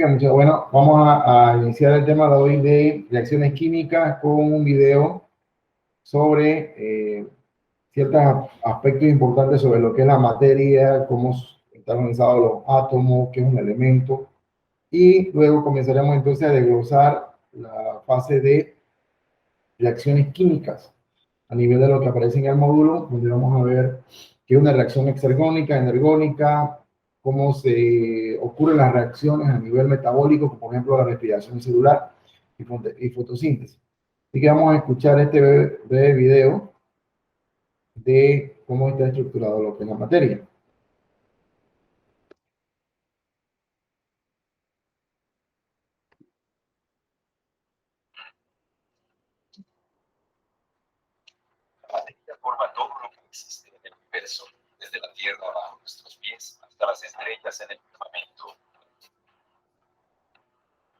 Mucho bueno, vamos a iniciar el tema de hoy de reacciones químicas con un video sobre ciertos aspectos importantes sobre lo que es la materia, cómo están organizados los átomos, qué es un elemento, y luego comenzaremos entonces a desglosar la fase de reacciones químicas a nivel de lo que aparece en el módulo, donde vamos a ver qué es una reacción exergónica, energónica, cómo se ocurren las reacciones a nivel metabólico, como por ejemplo la respiración celular y fotosíntesis. Así que vamos a escuchar este breve video de cómo está estructurado lo que es la materia. La materia forma todo lo que existe en el universo, desde la Tierra bajo nuestros pies hasta las estrellas en el firmamento.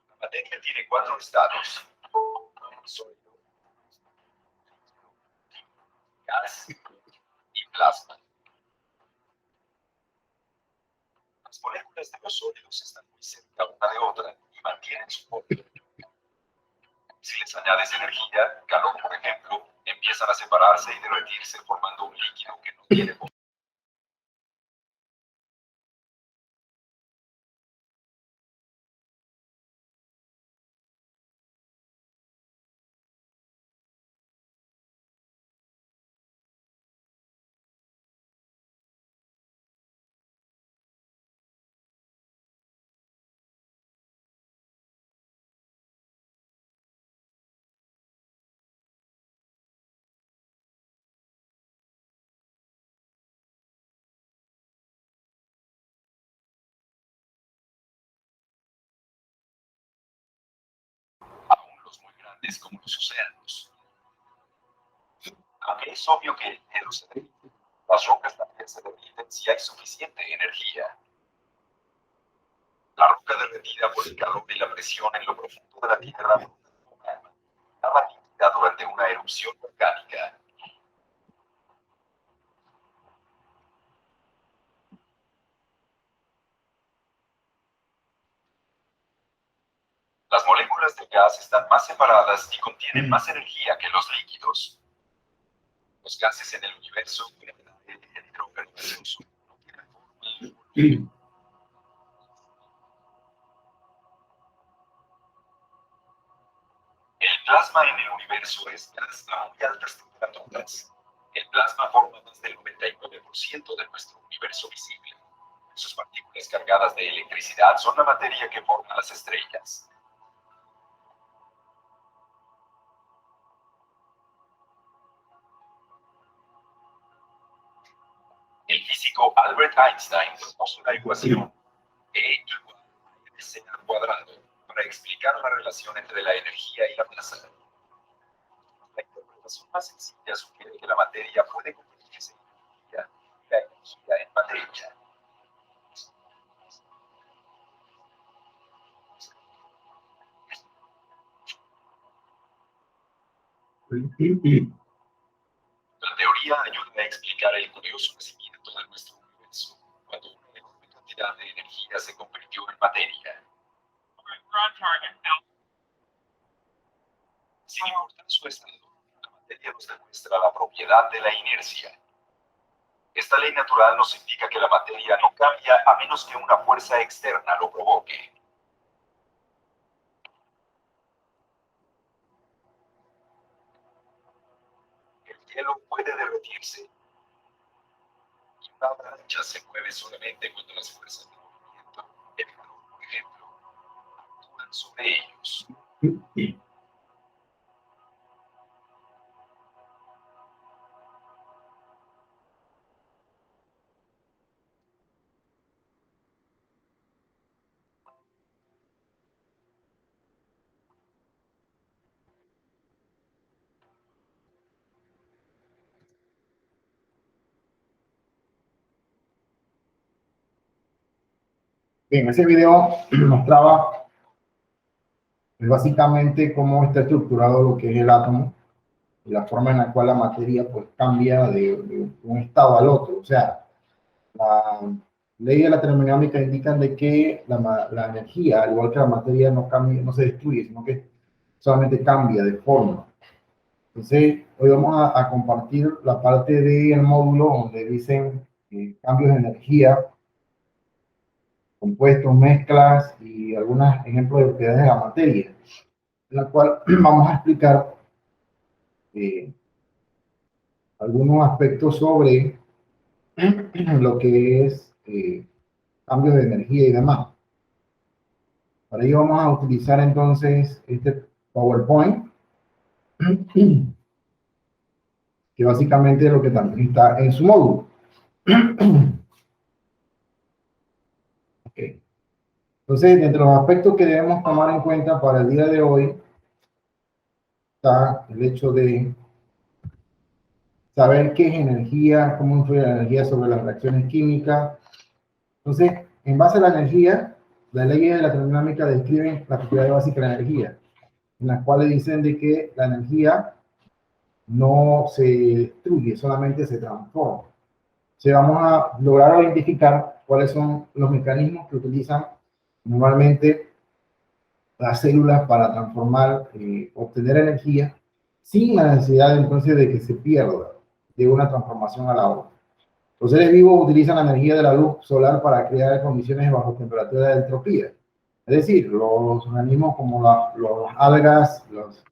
La materia tiene 4 estados: sólido, gas y plasma. Las moléculas de los sólidos están muy cerca una de otra y mantienen su forma. Si les añades energía, calor por ejemplo, empiezan a separarse y derretirse formando un líquido que no tiene forma. Aún los muy grandes como los océanos. Aunque es obvio que el hielo se derrite, las rocas también se derriten si hay suficiente energía. La roca derretida por el calor y la presión en lo profundo de la Tierra estaba líquida durante una erupción volcánica. Las moléculas de gas están más separadas y contienen más energía que los líquidos. Los gases en el universo, el hidrógeno gaseoso, no tienen forma. El plasma en el universo es gas a muy altas temperaturas. El plasma forma más del 99% de nuestro universo visible. Sus partículas cargadas de electricidad son la materia que forma las estrellas. El físico Albert Einstein propuso la ecuación E igual a mc al cuadrado para explicar la relación entre la energía y la masa. La interpretación más sencilla sugiere que la materia puede convertirse en energía y la energía en materia. La teoría ayuda a explicar el curioso nacimiento de nuestro universo, cuando una enorme cantidad de energía se convirtió en materia. Sin importar su estado, la materia nos demuestra la propiedad de la inercia. Esta ley natural nos indica que la materia no cambia a menos que una fuerza externa lo provoque. El hielo puede derretirse y una avalancha se mueve solamente cuando las fuerzas de movimiento, el calor por ejemplo, actúan sobre ellos. Bien, ese video mostraba básicamente cómo está estructurado lo que es el átomo y la forma en la cual la materia pues cambia de un estado al otro. O sea, leyes de la termodinámica indican de que la energía, al igual que la materia, no cambia, no se destruye, sino que solamente cambia de forma. Entonces, hoy vamos a compartir la parte del módulo donde dicen cambios de energía, compuestos, mezclas y algunos ejemplos de propiedades de la materia, en la cual vamos a explicar algunos aspectos sobre lo que es cambios de energía y demás. Para ello vamos a utilizar entonces este PowerPoint, que básicamente es lo que también está en su módulo. Okay. Entonces, dentro de los aspectos que debemos tomar en cuenta para el día de hoy, está el hecho de saber qué es energía, cómo influye la energía sobre las reacciones químicas. Entonces, en base a la energía, las leyes de la termodinámica describen las propiedades básicas de la energía, en las cuales dicen de que la energía no se destruye, solamente se transforma. Entonces, vamos a lograr identificar cuáles son los mecanismos que utilizan normalmente las células para transformar, obtener energía, sin la necesidad entonces de que se pierda de una transformación a la otra. Los seres vivos utilizan la energía de la luz solar para crear condiciones bajo temperatura de entropía. Es decir, los organismos como las algas, las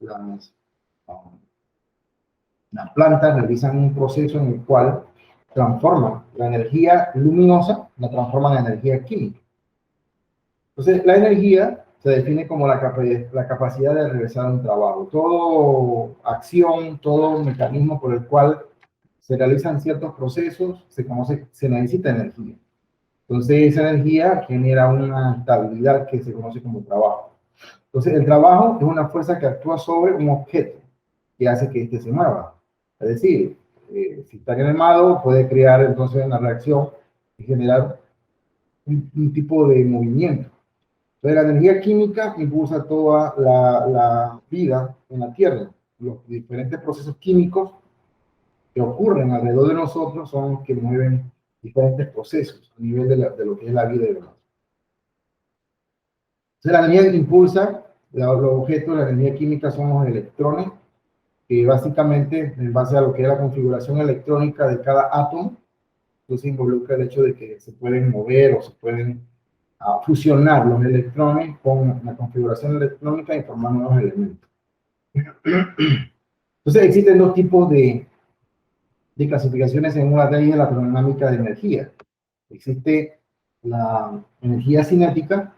plantas realizan un proceso en el cual transforman la energía luminosa, la transforman en energía química. Entonces, la energía se define como la capacidad de realizar un trabajo. Toda acción, todo mecanismo por el cual se realizan ciertos procesos, se necesita energía. Entonces, esa energía genera una estabilidad que se conoce como trabajo. Entonces, el trabajo es una fuerza que actúa sobre un objeto que hace que éste se mueva. Es decir, si está quemado, puede crear entonces una reacción y generar un tipo de movimiento. Entonces, la energía química impulsa toda la vida en la Tierra. Los diferentes procesos químicos que ocurren alrededor de nosotros son los que mueven diferentes procesos a nivel de lo que es la vida de nosotros. Entonces, la energía que impulsa los objetos, la energía química son los electrones, que básicamente, en base a lo que es la configuración electrónica de cada átomo, entonces involucra el hecho de que se pueden mover o se pueden fusionar los electrones con la configuración electrónica y formar nuevos elementos. Entonces, existen dos tipos de clasificaciones según la ley de la termodinámica de energía. Existe la energía cinética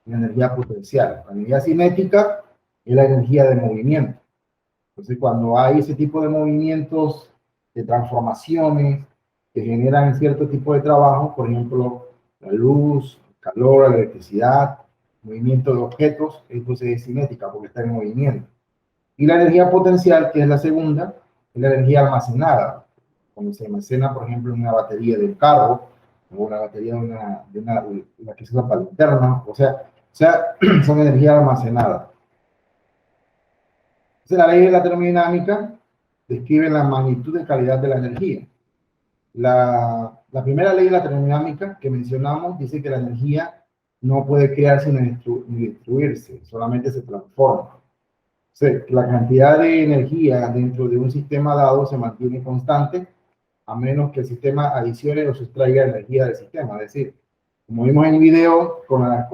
y la energía potencial. La energía cinética es la energía de movimiento. Entonces, cuando hay ese tipo de movimientos, de transformaciones que generan cierto tipo de trabajo, por ejemplo, la luz, el calor, la electricidad, movimiento de objetos, entonces es cinética porque está en movimiento. Y la energía potencial, que es la segunda, es la energía almacenada. Cuando se almacena, por ejemplo, en una batería de un carro, o una batería de la que se usa para linterna, o sea, son energía almacenada. Entonces, la ley de la termodinámica describe la magnitud de calidad de la energía. La primera ley de la termodinámica que mencionamos dice que la energía no puede crearse ni destruirse, solamente se transforma. O sea, la cantidad de energía dentro de un sistema dado se mantiene constante, a menos que el sistema adicione o sustraiga energía del sistema. Es decir, como vimos en el video con la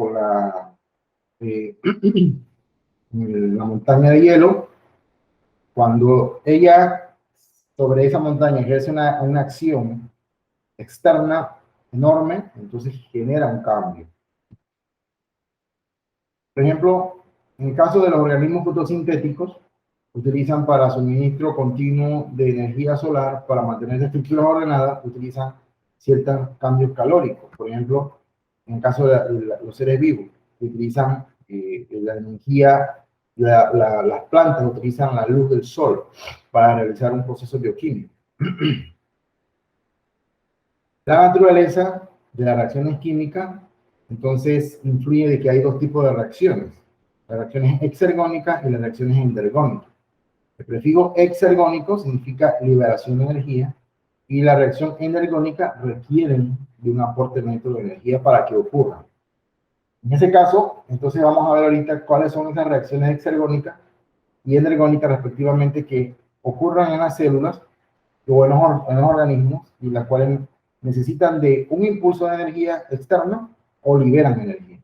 montaña de hielo, cuando ella sobre esa montaña ejerce una acción externa enorme, entonces genera un cambio. Por ejemplo, en el caso de los organismos fotosintéticos, utilizan para suministro continuo de energía solar, para mantener esa estructura ordenada, utilizan ciertos cambios calóricos. Por ejemplo, en el caso de los seres vivos, utilizan la energía, las plantas utilizan la luz del sol para realizar un proceso bioquímico. La naturaleza de las reacciones químicas, entonces, influye de que hay dos tipos de reacciones. Las reacciones exergónicas y las reacciones endergónicas. El prefijo exergónico significa liberación de energía y la reacción endergónica requieren de un aporte neto de energía para que ocurra. En ese caso, entonces vamos a ver ahorita cuáles son esas reacciones exergónicas y energónicas respectivamente que ocurran en las células o en los organismos y las cuales necesitan de un impulso de energía externo o liberan energía.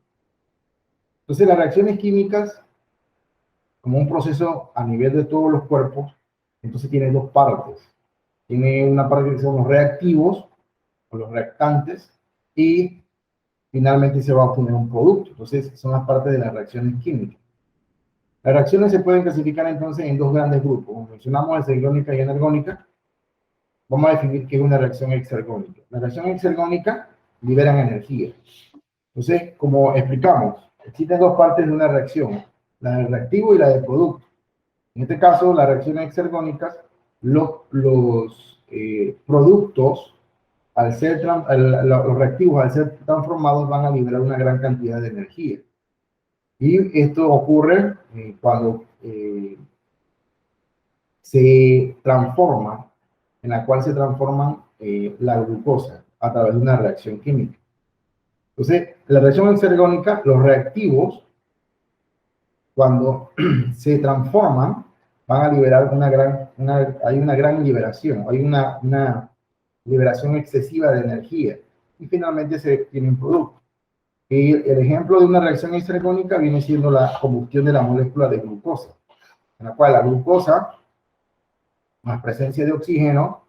Entonces las reacciones químicas, como un proceso a nivel de todos los cuerpos, entonces tiene dos partes. Tiene una parte que son los reactivos o los reactantes y finalmente se va a obtener un producto. Entonces son las partes de las reacciones químicas. Las reacciones se pueden clasificar entonces en dos grandes grupos. Como mencionamos, exergónica y energónica. Vamos a definir qué es una reacción exergónica. La reacción exergónica liberan energía. Entonces, como explicamos, existen dos partes de una reacción, la del reactivo y la del producto. En este caso, las reacciones exergónicas, los productos, los reactivos, al ser transformados, van a liberar una gran cantidad de energía. Y esto ocurre cuando se transforma, en la cual se transforman la glucosa a través de una reacción química. Entonces, la reacción exergónica, los reactivos, cuando se transforman, van a liberar hay una gran liberación, hay una liberación excesiva de energía y finalmente se tiene un producto. Y el ejemplo de una reacción exergónica viene siendo la combustión de la molécula de glucosa, en la cual la glucosa, más presencia de oxígeno,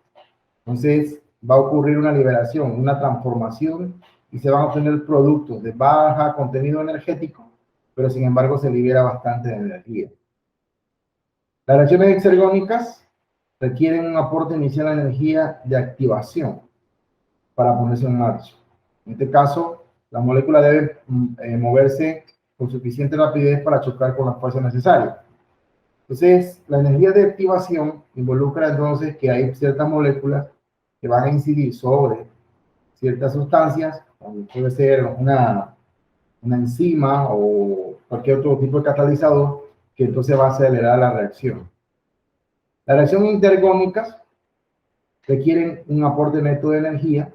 entonces va a ocurrir una liberación, una transformación y se van a obtener productos de baja contenido energético, pero sin embargo se libera bastante energía. Las reacciones exergónicas requieren un aporte inicial de energía de activación para ponerse en marcha. En este caso, la molécula debe moverse con suficiente rapidez para chocar con la fuerza necesaria. Entonces, la energía de activación involucra entonces que hay ciertas moléculas que van a incidir sobre ciertas sustancias, como puede ser una enzima o cualquier otro tipo de catalizador, que entonces va a acelerar la reacción. Las reacciones intergónicas requieren un aporte neto de energía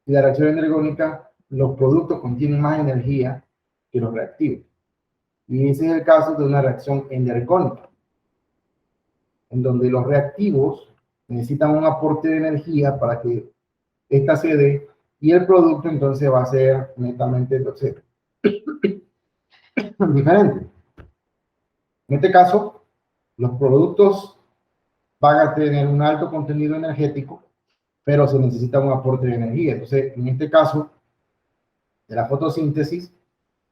y la reacción energónica, los productos contienen más energía que los reactivos. Y ese es el caso de una reacción energónica, en donde los reactivos necesitan un aporte de energía para que esta se dé y el producto entonces va a ser netamente entonces, diferente. En este caso, los productos van a tener un alto contenido energético, pero se necesita un aporte de energía. Entonces, en este caso, de la fotosíntesis,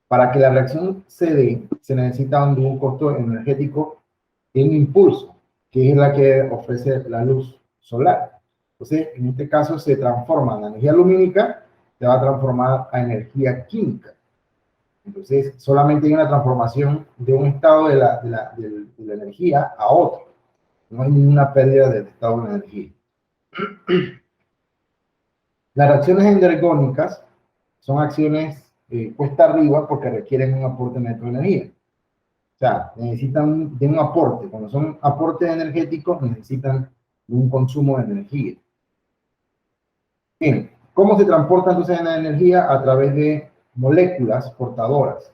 para que la reacción se dé, se necesita un costo energético de un impulso, que es la que ofrece la luz solar. Entonces, en este caso, se transforma la energía lumínica, se va a transformar a energía química. Entonces, solamente hay una transformación de un estado de la energía a otro. No hay ninguna pérdida del estado de energía. Las reacciones energónicas son acciones cuesta arriba porque requieren un aporte neto de energía. O sea, necesitan de un aporte. Cuando son aportes energéticos, necesitan un consumo de energía. Bien, ¿cómo se transporta entonces la energía? A través de moléculas portadoras.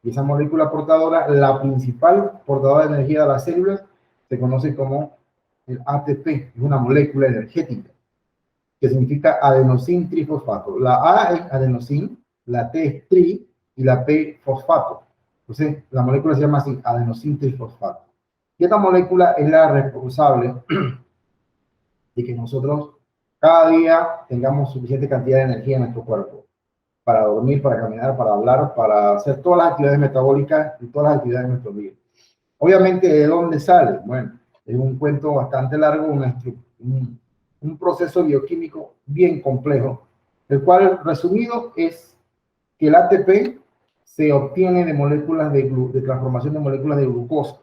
Y esa molécula portadora, la principal portadora de energía de las células, se conoce como el ATP, es una molécula energética, que significa adenosín trifosfato. La A es adenosín, la T es tri y la P fosfato. Entonces, la molécula se llama así, adenosín trifosfato. Y esta molécula es la responsable de que nosotros cada día tengamos suficiente cantidad de energía en nuestro cuerpo para dormir, para caminar, para hablar, para hacer todas las actividades metabólicas y todas las actividades de nuestro día. Obviamente, ¿de dónde sale? Bueno, es un cuento bastante largo, un proceso bioquímico bien complejo, el cual resumido es que el ATP se obtiene de moléculas de transformación de moléculas de glucosa.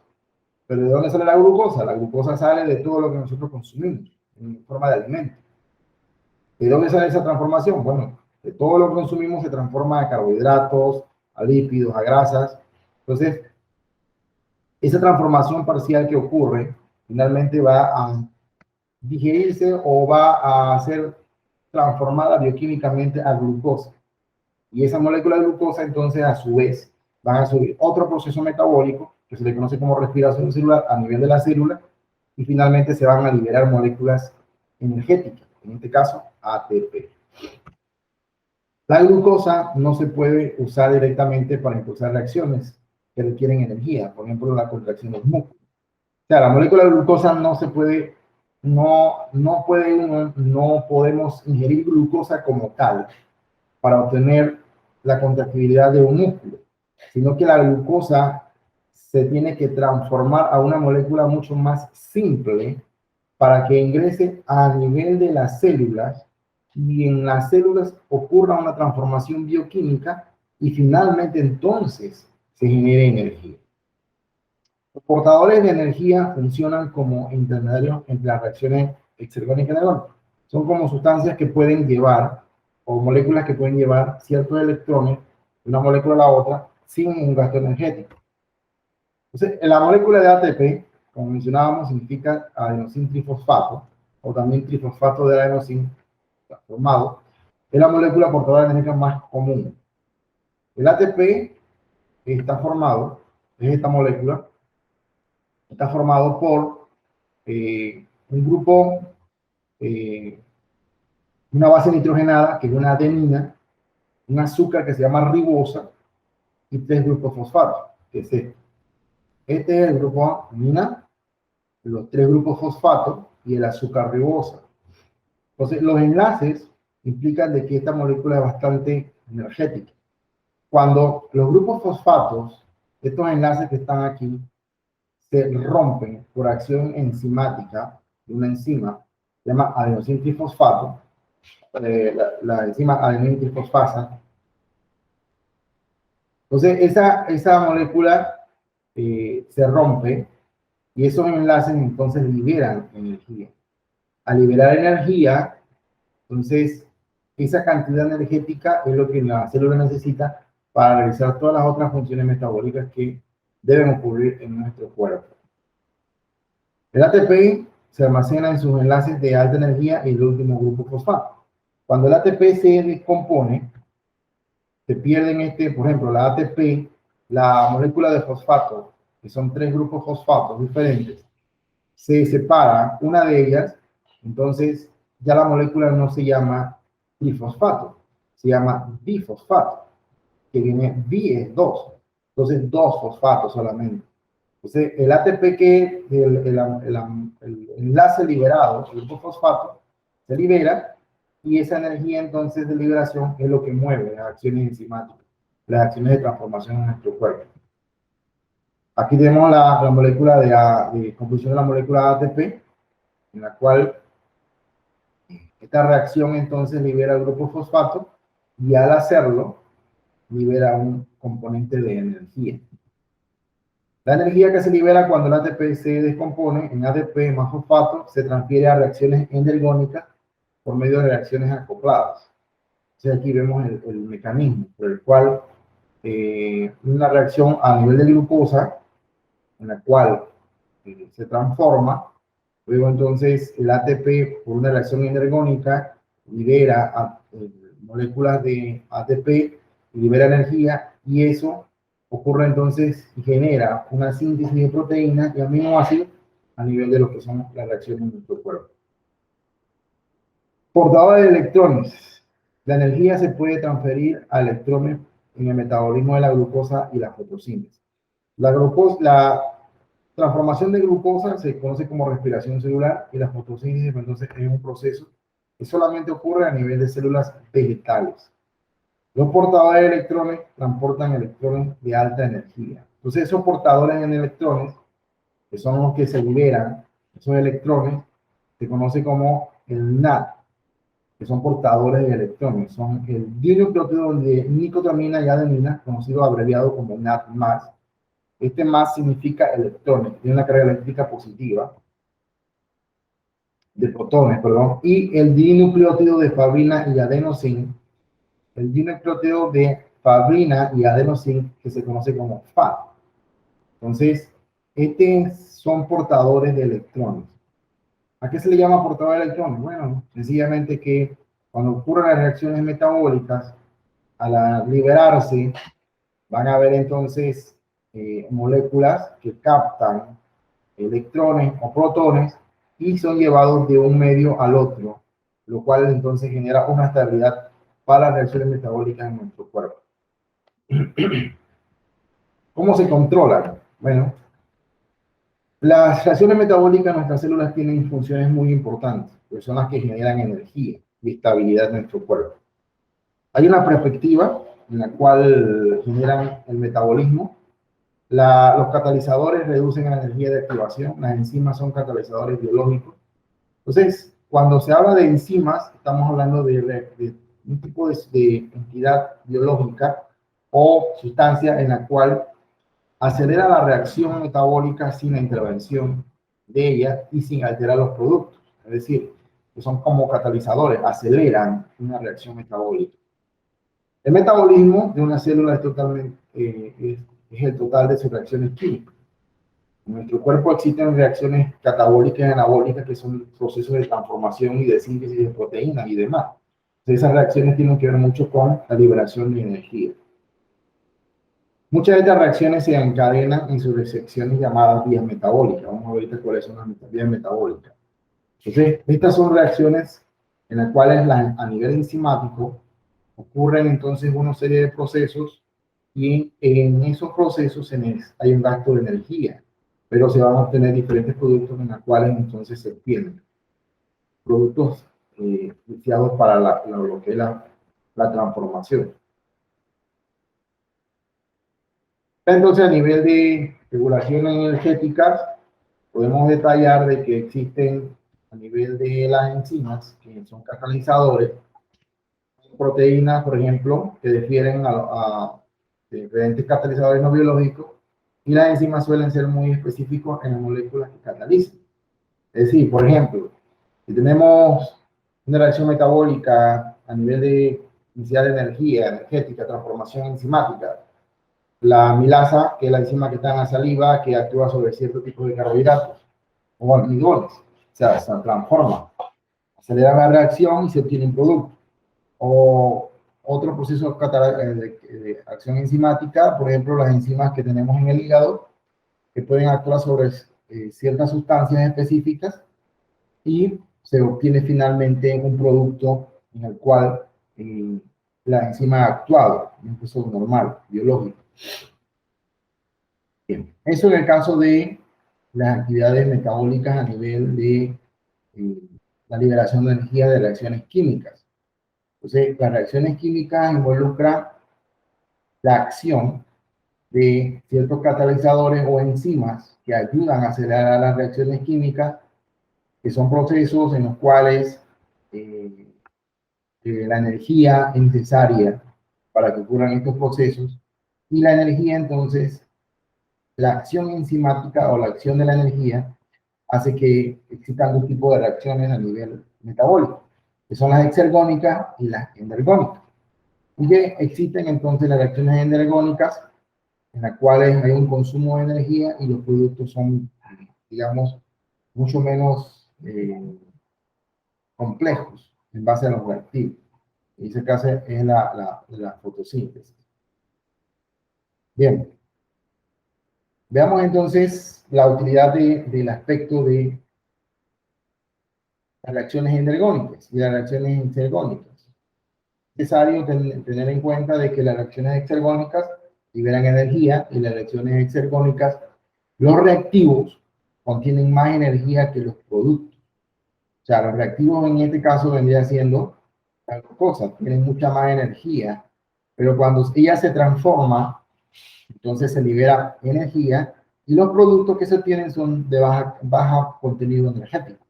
¿Pero de dónde sale la glucosa? La glucosa sale de todo lo que nosotros consumimos en forma de alimento. ¿De dónde sale esa transformación? Bueno, de todo lo que consumimos se transforma a carbohidratos, a lípidos, a grasas. Entonces, esa transformación parcial que ocurre finalmente va a digerirse o va a ser transformada bioquímicamente a glucosa. Y esa molécula de glucosa, entonces, a su vez, van a subir otro proceso metabólico, que se le conoce como respiración celular a nivel de la célula, y finalmente se van a liberar moléculas energéticas, en este caso, ATP. La glucosa no se puede usar directamente para impulsar reacciones que requieren energía, por ejemplo, la contracción de los músculos. O sea, la molécula de glucosa no se puede, no podemos ingerir glucosa como tal para obtener la contractibilidad de un músculo, sino que la glucosa se tiene que transformar a una molécula mucho más simple para que ingrese a nivel de las células y en las células ocurra una transformación bioquímica y finalmente entonces se genere energía. Los portadores de energía funcionan como intermediarios entre las reacciones exergónicas y anergónicas. Son como sustancias que pueden llevar, o moléculas que pueden llevar ciertos electrones de una molécula a la otra sin un gasto energético. Entonces, la molécula de ATP, como mencionábamos, significa adenosín trifosfato, o también trifosfato de adenosín transformado. Es la molécula portadora de energía más común. El ATP está formado, es esta molécula, está formado por un grupo, una base nitrogenada, que es una adenina, un azúcar que se llama ribosa, y 3 grupos fosfatos, que es este. Este es el grupo adenina, los 3 grupos fosfatos y el azúcar ribosa. Entonces, los enlaces implican de que esta molécula es bastante energética. Cuando los grupos fosfatos, estos enlaces que están aquí, se rompen por acción enzimática de una enzima, se llama adenosín trifosfato, la enzima adenosín trifosfasa. Entonces, esa molécula se rompe y esos enlaces entonces liberan energía. Al liberar energía, entonces, esa cantidad energética es lo que la célula necesita para realizar todas las otras funciones metabólicas que deben ocurrir en nuestro cuerpo. El ATP se almacena en sus enlaces de alta energía y el último grupo fosfato. Cuando el ATP se descompone, se pierden por ejemplo, la ATP, la molécula de fosfato, que son 3 grupos fosfatos diferentes, se separa una de ellas, entonces ya la molécula no se llama trifosfato, se llama difosfato, que viene di es 2, entonces 2 fosfatos solamente. Entonces el ATP que el enlace liberado, el grupo fosfato, se libera y esa energía entonces de liberación es lo que mueve las acciones enzimáticas, las acciones de transformación en nuestro cuerpo. Aquí tenemos la molécula de composición de la molécula ATP, en la cual esta reacción entonces libera el grupo fosfato y al hacerlo libera un componente de energía. La energía que se libera cuando el ATP se descompone en ADP más fosfato se transfiere a reacciones endergónicas por medio de reacciones acopladas. Entonces aquí vemos el mecanismo por el cual una reacción a nivel de glucosa, en la cual se transforma. Luego entonces el ATP por una reacción energónica libera moléculas de ATP y libera energía y eso ocurre entonces y genera una síntesis de proteínas y aminoácidos a nivel de lo que son las reacciones en nuestro cuerpo. Portador de electrones. La energía se puede transferir a electrones en el metabolismo de la glucosa y la fotosíntesis. La transformación de glucosa se conoce como respiración celular y la fotosíntesis entonces es un proceso que solamente ocurre a nivel de células vegetales. Los portadores de electrones transportan electrones de alta energía. Entonces esos portadores de electrones, que son los que se liberan, esos electrones, se conoce como el NAD, que son portadores de electrones. Son el dinucleótido de nicotinamina y adenina, conocido abreviado como NAD+. Este más significa electrones, tiene una carga eléctrica positiva, de protones, perdón, y el dinucleótido de fabrina y adenosín, el dinucleótido de fabrina y adenosín, que se conoce como FAD. Entonces, son portadores de electrones. ¿A qué se le llama portador de electrones? Bueno, sencillamente que Cuando ocurren las reacciones metabólicas, al liberarse, van a haber entonces moléculas que captan electrones o protones y son llevados de un medio al otro, lo cual entonces genera una estabilidad para las reacciones metabólicas en nuestro cuerpo. ¿Cómo se controlan? Bueno, las reacciones metabólicas en nuestras células tienen funciones muy importantes, pues son las que generan energía y estabilidad en nuestro cuerpo. Hay una perspectiva en la cual generan el metabolismo. Los catalizadores reducen la energía de activación, las enzimas son catalizadores biológicos. Entonces, cuando se habla de enzimas, estamos hablando de un tipo de entidad biológica o sustancia en la cual acelera la reacción metabólica sin la intervención de ella y sin alterar los productos. Es decir, que son como catalizadores, aceleran una reacción metabólica. El metabolismo de una célula es totalmente, es el total de sus reacciones químicas. En nuestro cuerpo existen reacciones catabólicas y anabólicas, que son procesos de transformación y de síntesis de proteínas y demás. Entonces, esas reacciones tienen que ver mucho con la liberación de energía. Muchas de estas reacciones se encadenan en sus reacciones llamadas vías metabólicas. Vamos a ver ahorita cuáles son las vías metabólicas. Entonces, estas son reacciones en las cuales a nivel enzimático ocurren entonces una serie de procesos y en esos procesos hay un gasto de energía, pero se van a obtener diferentes productos en los cuales entonces se obtienen productos deseados para lo que es la transformación. Entonces, a nivel de regulaciones energéticas, podemos detallar de que existen a nivel de las enzimas, que son catalizadores, proteínas, por ejemplo, que difieren a diferentes catalizadores no biológicos, y las enzimas suelen ser muy específicos en las moléculas que catalizan. Es decir, por ejemplo, si tenemos una reacción metabólica a nivel de iniciar energía, energética, transformación enzimática, la amilasa, que es la enzima que está en la saliva, que actúa sobre cierto tipo de carbohidratos o almidones, o sea, se transforma, acelera la reacción y se obtiene un producto. O otro proceso de acción enzimática, por ejemplo, las enzimas que tenemos en el hígado, que pueden actuar sobre ciertas sustancias específicas y se obtiene finalmente un producto en el cual la enzima ha actuado, un proceso normal, biológico. Bien, eso en el caso de las actividades metabólicas a nivel de la liberación de energía de reacciones químicas. Entonces, las reacciones químicas involucran la acción de ciertos catalizadores o enzimas que ayudan a acelerar las reacciones químicas, que son procesos en los cuales la energía es necesaria para que ocurran estos procesos, y la energía entonces, la acción enzimática o la acción de la energía hace que existan dos tipos de reacciones a nivel metabólico, que son las exergónicas y las endergónicas. Y que existen entonces las reacciones endergónicas, en las cuales hay un consumo de energía y los productos son, digamos, mucho menos complejos en base a los reactivos. En ese caso es la fotosíntesis. Bien. Veamos entonces la utilidad del aspecto de las reacciones endergónicas y las reacciones exergónicas. Es necesario tener en cuenta de que las reacciones exergónicas liberan energía y las reacciones exergónicas, los reactivos contienen más energía que los productos. O sea, los reactivos en este caso vendría siendo la glucosa, tienen mucha más energía, pero cuando ella se transforma, entonces se libera energía y los productos que se obtienen son de baja contenido energético.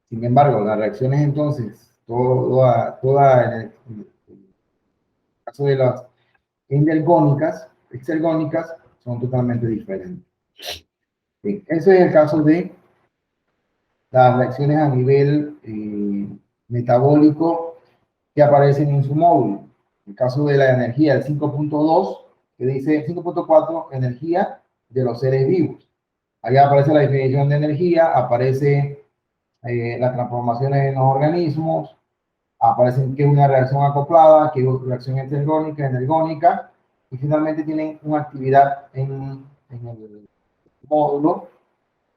Sin embargo, las reacciones entonces, en el caso de las endergónicas, exergónicas, son totalmente diferentes. Bien, ese es el caso de las reacciones a nivel metabólico que aparecen en su módulo. El caso de la energía, el 5.2, que dice 5.4, energía de los seres vivos. Ahí aparece la definición de energía, aparece las transformaciones en los organismos, aparecen que es una reacción acoplada, que es una reacción heterogónica, energónica, y finalmente tienen una actividad en el módulo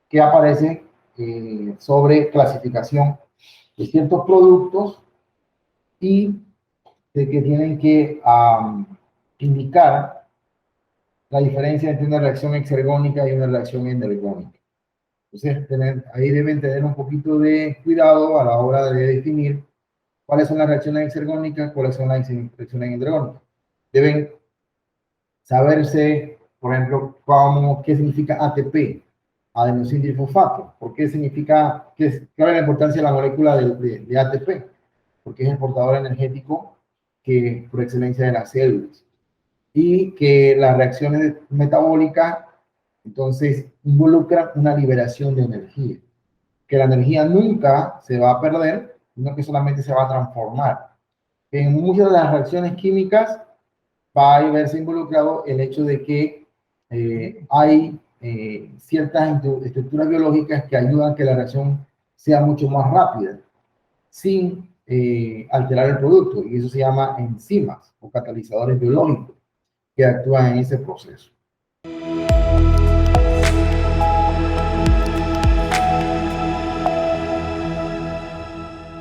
que aparece sobre clasificación de ciertos productos y de que tienen que indicar la diferencia entre una reacción exergónica y una reacción energónica. Entonces, ahí deben tener un poquito de cuidado a la hora de definir cuáles son las reacciones exergónicas, cuáles son las reacciones endogónicas. Deben saberse, por ejemplo, qué significa ATP, adenosín-trifosfato. ¿Por qué significa, cuál es la importancia de la molécula de ATP? Porque es el portador energético que por excelencia de las células. Y que las reacciones metabólicas, entonces, involucran una liberación de energía. Que la energía nunca se va a perder, sino que solamente se va a transformar. En muchas de las reacciones químicas va a verse involucrado el hecho de que hay ciertas estructuras biológicas que ayudan a que la reacción sea mucho más rápida, sin alterar el producto, y eso se llama enzimas o catalizadores biológicos que actúan en ese proceso.